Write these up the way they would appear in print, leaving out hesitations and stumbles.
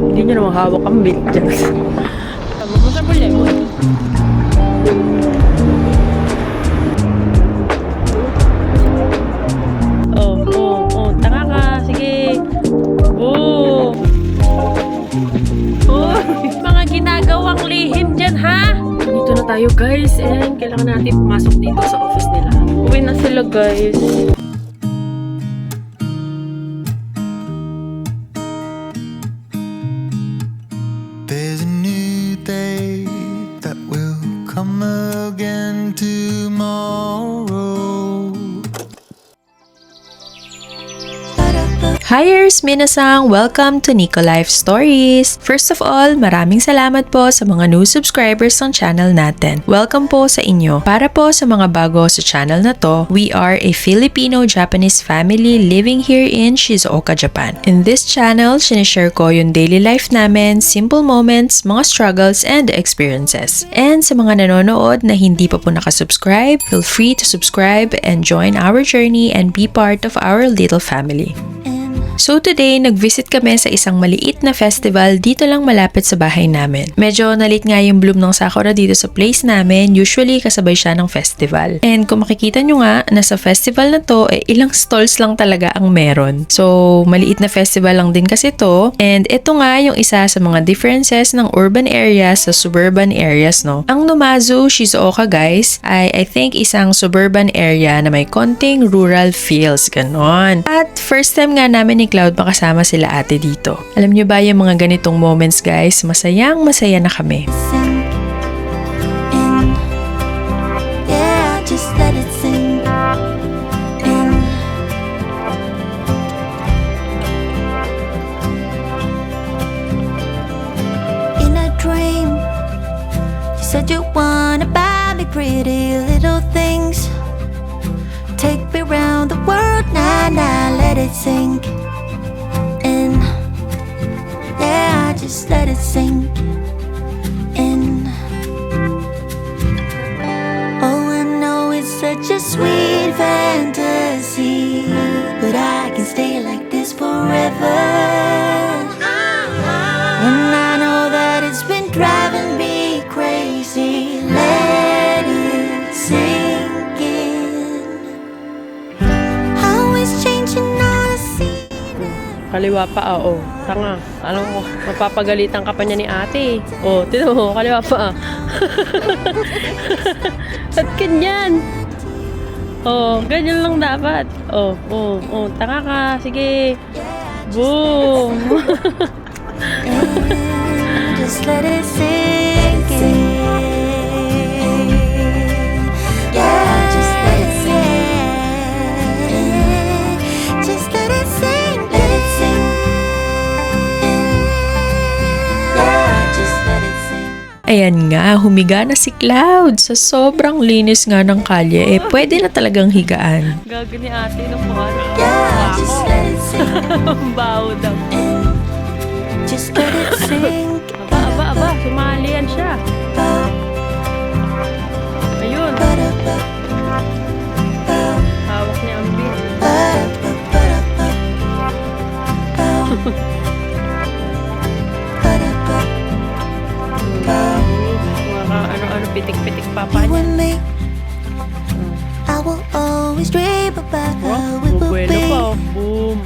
Hindi nyo naman hawak ang bit dyan. Masarap mo lemon. Tanga ka. Sige. Mga ginagawang lihim dyan, ha? Dito na tayo, guys. And kailangan natin pumasok dito sa office nila. Uwi na sila, guys. There's a new day that will come again tomorrow. Hiers minasang, welcome to Nico Life Stories! First of all, maraming salamat po sa mga new subscribers ng channel natin. Welcome po sa inyo. Para po sa mga bago sa channel na to, we are a Filipino-Japanese family living here in Shizuoka, Japan. In this channel, sinishare ko yung daily life namin, simple moments, mga struggles, and experiences. And sa mga nanonood na hindi pa po nakasubscribe, feel free to subscribe and join our journey and be part of our little family. So today, nag-visit kami sa isang maliit na festival dito lang malapit sa bahay namin. Medyo nalit nga yung bloom ng sakura dito sa place namin, usually kasabay siya ng festival. And kung makikita nyo nga, nasa festival na to, ilang stalls lang talaga ang meron. So, maliit na festival lang din kasi to. And ito nga yung isa sa mga differences ng urban areas sa suburban areas, no? Ang Numazu, Shizuoka guys, ay I think isang suburban area na may konting rural feels, ganon. At first time nga namin ni Cloud makasama sila ate dito. Alam nyo ba yung mga ganitong moments guys, masayang masaya na kami. Said you wanna buy me pretty little things. Take me around the world, nah, nah, let it sink in. Yeah, just let it sink in. Oh, I know it's such a sweet fantasy, but I can stay like this forever. And I know that it's been driving me crazy. Let it sink in. Always changing all the scenery. Kaliwa pa, oh. Tanga. Alam ko, mapapagalitan ka pa niya ni ate. Oh, tino mo, kaliwa pa. Ba't ganyan? Oh, ganyan lang dapat. Oh, tanga ka. Sige. Boom. Just let it sink in. Yeah, just let it sink in. Just let it sink, let it sink in. Yeah, just let it sink. Ayan nga, humiga na si Cloud. Sa sobrang linis nga ng kalye, pwede na talagang higaan. Gago ni ate ng mga Yeah, just let it sink baho daw. in. Just let it sink. Aba, sumali yan siya. Ayun. Hawak niya ang beat. Mga ano-ano, pitik-pitik pa pa You niya. and me, I will always dream about how it will Bubuelo be. pa, oh. Boom.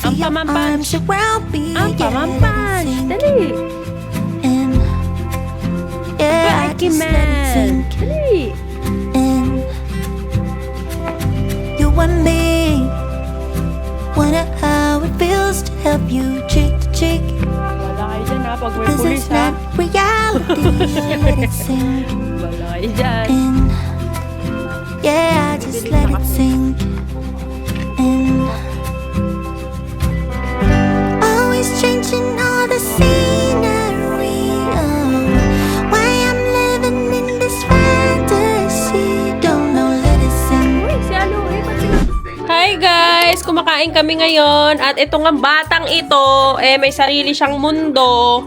Ang Feel your pamampan. arms around me. Ang pamampan. Dali. And yeah, Lucky just let it man. sink Dali. in. You and me, wonder how it feels to have you cheek to cheek. Wala kayo dyan ha, pag may This pulis is ha. not reality. Let it sink Wala kayo dyan. in. Yeah, just let it sink in. Always changing all the scenery. Oh, why I'm living in this fantasy. Don't know, let it sink. Uy, si ano eh. Hi guys! Kumakain kami ngayon at ito nga batang ito, may sarili siyang mundo.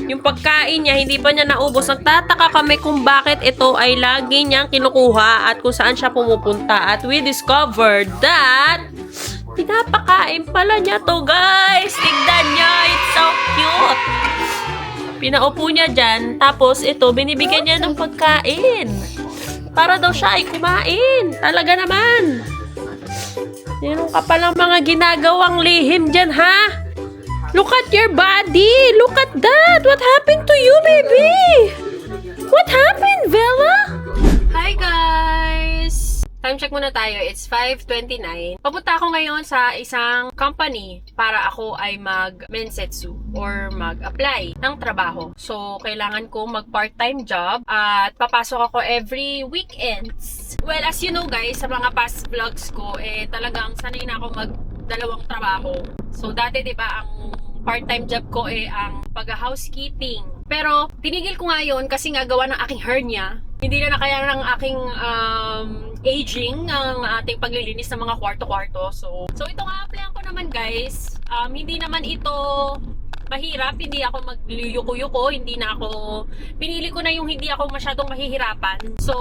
Yung pagkain niya, hindi pa niya naubos. Nagtataka kami kung bakit ito ay lagi niyang kinukuha at kung saan siya pumupunta. At we discovered that Pinapakain pala niya to, guys. Tignan niya. It's so cute. Pinaupo niya dyan. Tapos ito, binibigyan niya ng pagkain. Para daw siya ay kumain. Talaga naman. Meron ka palang mga ginagawang lihim dyan, ha? Look at your body. Look at that. What happened to you, baby? What happened, Bella? Hi, guys. Time check muna tayo. It's 5:29. Papunta ako ngayon sa isang company para ako ay mag-mensetsu or mag-apply ng trabaho. So, kailangan ko mag-part-time job at papasok ako every weekends. Well, as you know guys, sa mga past vlogs ko, talagang sanay na ako mag-dalawang trabaho. So, dati diba ang part-time job ko ang pag-housekeeping. Pero, tinigil ko nga yun kasi nga gawa ng aking hernia. Hindi na kaya ng aking aging ang ating paglilinis ng mga kwarto-kwarto. So ito nga applyan ko naman guys. Hindi naman ito mahirap. Hindi ako magluyuko-yuko. Hindi na ako, pinili ko na yung hindi ako masyadong mahihirapan. So,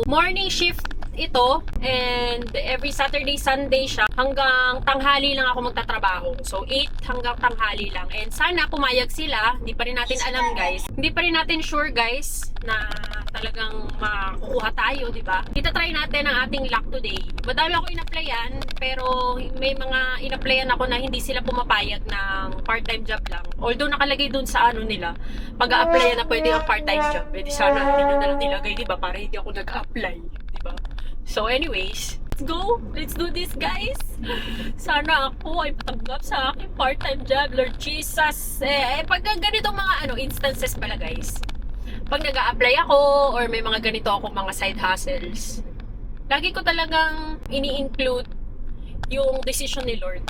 morning shift ito and every Saturday, Sunday siya. Hanggang tanghali lang ako magtatrabaho. So, 8 hanggang tanghali lang. And sana pumayag sila. Hindi pa rin natin alam guys. Hindi pa rin natin sure guys na talagang makukuha tayo, di ba? Itatry natin ang ating luck today. Madami ako in-applyan, pero may mga in-applyan ako na hindi sila pumapayag ng part-time job lang. Although nakalagay dun sa ano nila, pag-a-applyan na pwede ang part-time job. Pwede sana hindi nyo nalang nilagay, di ba? Para hindi ako nag-a-apply, di ba? So anyways, let's go! Let's do this, guys! Sana ako ay patanggap sa aking part-time job, Lord Jesus! Pag ganitong mga instances pala, guys, pag nag-a-apply ako or may mga ganito akong mga side hustles, lagi ko talagang ini-include yung decision ni Lord.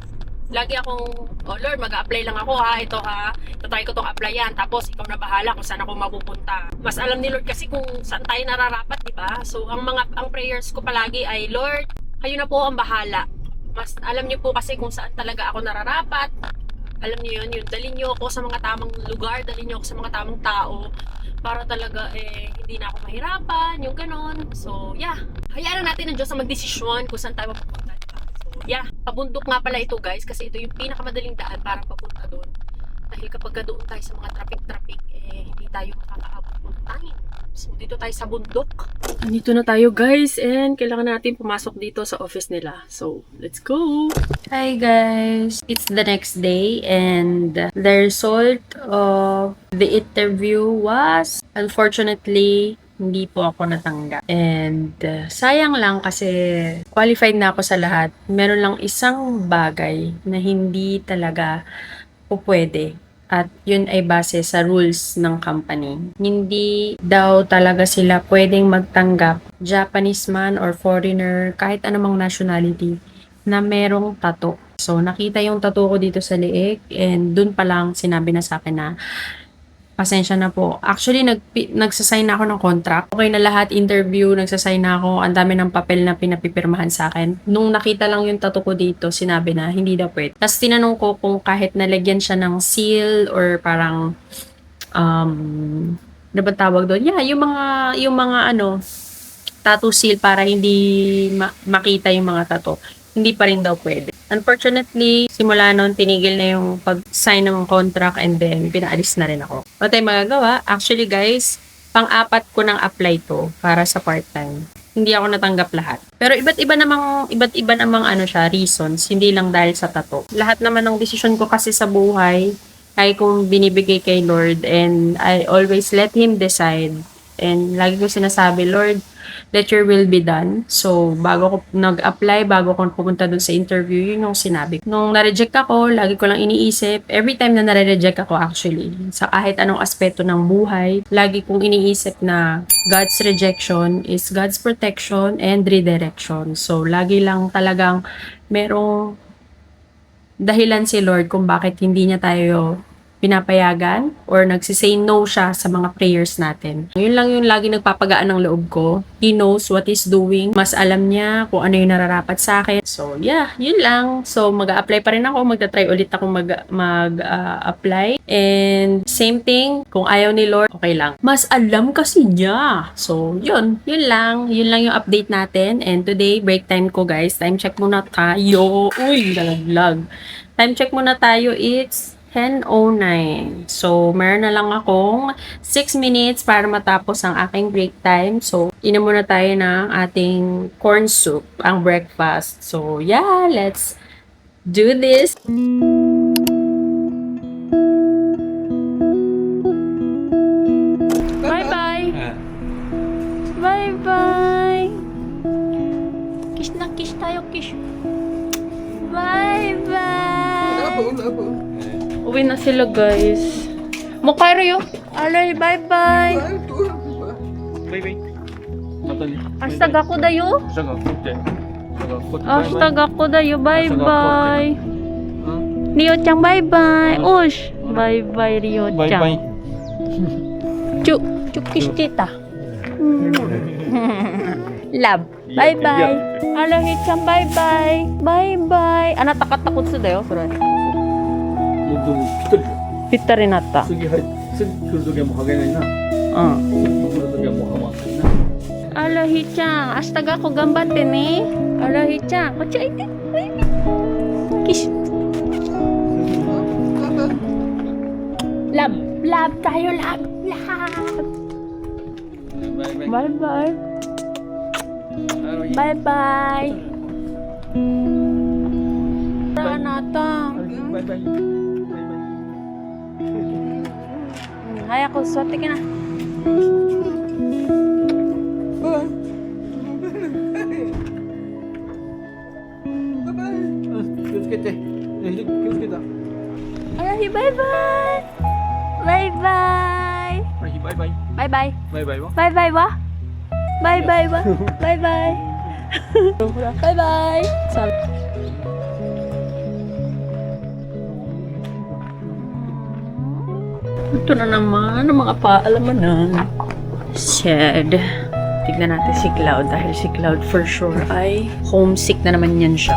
Lagi akong, oh Lord, mag-a-apply lang ako ha, ito ha, tatry ko itong applyan, tapos ikaw na bahala kung saan ako mapupunta. Mas alam ni Lord kasi kung saan tayo nararapat, di ba? So, ang prayers ko palagi ay, Lord, kayo na po ang bahala. Mas alam niyo po kasi kung saan talaga ako nararapat. Alam niyo yun, dalhin niyo ako sa mga tamang lugar, dalhin niyo ako sa mga tamang tao, para talaga hindi na ako mahirapan, yung ganon. So, yeah. Hayaan na natin ng Diyos na magdesisyon kung saan tayo mapupunta. Diba? So, yeah. Pabundok nga pala ito guys kasi ito yung pinakamadaling daan para papunta doon. Dahil kapag doon tayo sa mga traffic, hindi tayo makakaabot ng time. So, dito tayo sa bundok. Andito na tayo guys and kailangan natin pumasok dito sa office nila. So, let's go! Hi guys! It's the next day and the result of the interview was unfortunately hindi po ako natanggap. And sayang lang kasi qualified na ako sa lahat. Meron lang isang bagay na hindi talaga po pwede. At yun ay base sa rules ng company. Hindi daw talaga sila pwedeng magtanggap, Japanese man or foreigner, kahit anumang nationality, na merong tattoo. So, nakita yung tattoo ko dito sa leeg and dun pa lang sinabi na sa akin na pasensya na po. Actually, nagsasign na ako ng contract. Okay na lahat, interview, nagsasign na ako. Ang dami ng papel na pinapipirmahan sa akin. Nung nakita lang yung tattoo ko dito, sinabi na hindi daw pwede. Tapos tinanong ko kung kahit nalagyan siya ng seal or parang ano ba tawag doon? Yeah, yung mga tattoo seal para hindi makita yung mga tattoo. Hindi pa rin daw pwede. Unfortunately, simula noon, tinigil na yung pag-sign ng contract and then pinaalis na rin ako. What tayong magagawa? Actually guys, pang-apat ko nang apply to para sa part-time. Hindi ako natanggap lahat. Pero iba't iba namang reasons, hindi lang dahil sa tattoo. Lahat naman ng desisyon ko kasi sa buhay ay kung binibigay kay Lord and I always let Him decide. And lagi ko sinasabi, Lord, let your will be done. So, bago ko nag-apply, bago ko pumunta dun sa interview, yun yung sinabi ko. Nung na-reject ako, lagi ko lang iniisip, every time na na-reject ako actually, sa kahit anong aspeto ng buhay, lagi kong iniisip na God's rejection is God's protection and redirection. So, lagi lang talagang merong dahilan si Lord kung bakit hindi niya tayo pinapayagan or nagsisay no siya sa mga prayers natin. Yun lang yung lagi nagpapagaan ng loob ko. He knows what he's doing. Mas alam niya kung ano yung nararapat sa akin. So, yeah, yun lang. So, mag-a-apply pa rin ako. Magta-try ulit ako mag-apply. And same thing, kung ayaw ni Lord, okay lang. Mas alam kasi niya. So, yun lang. Yun lang yung update natin. And today, break time ko guys. Time check muna tayo. Uy, nalaglag. Time check muna tayo. It's 10:09. So, meron na lang akong 6 minutes para matapos ang aking break time. So, inom muna tayo ng ating corn soup, ang breakfast. So, yeah, let's do this. Bye-bye. Bye-bye. Kiss na kiss tayo, kiss. Bye-bye. Uwi na sila, guys. Mukha rin yun. Alay, bye-bye. Hashtag ako dayo. Hashtag ako dayo. Bye-bye. Rio-chan, bye-bye. Ush. Bye-bye, Rio-chan. Chukis tita. Love. Bye-bye. Alay-chan, bye-bye. Bye-bye. Ana, takatakot sa dayo. Sorry. ぴったりになった次来るときはもうはげないな。うん来るときはもうはまんないな。あらひちゃん明日学校頑張ってねあらひちゃんこっちおいでキシラブラブtayoラブラブバイバイバイバイRenata Hayako, swerte ka na. Arahi, bye-bye! Bye-bye! Bye-bye! Bye-bye wa? Bye-bye wa? Bye-bye! Bye-bye! Ito na naman ang mga paalamanan. Sad. Tignan natin si Cloud dahil si Cloud for sure ay homesick na naman yan siya.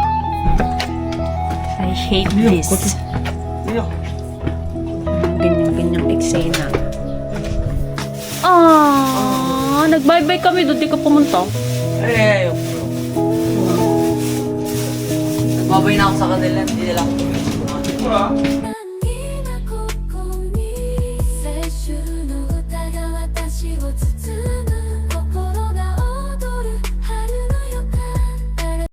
I hate this. Ganyang eksena. Nag-bye-bye kami doon. Di ka pumunta. Babay na ako sa kanila, hindi nila ako.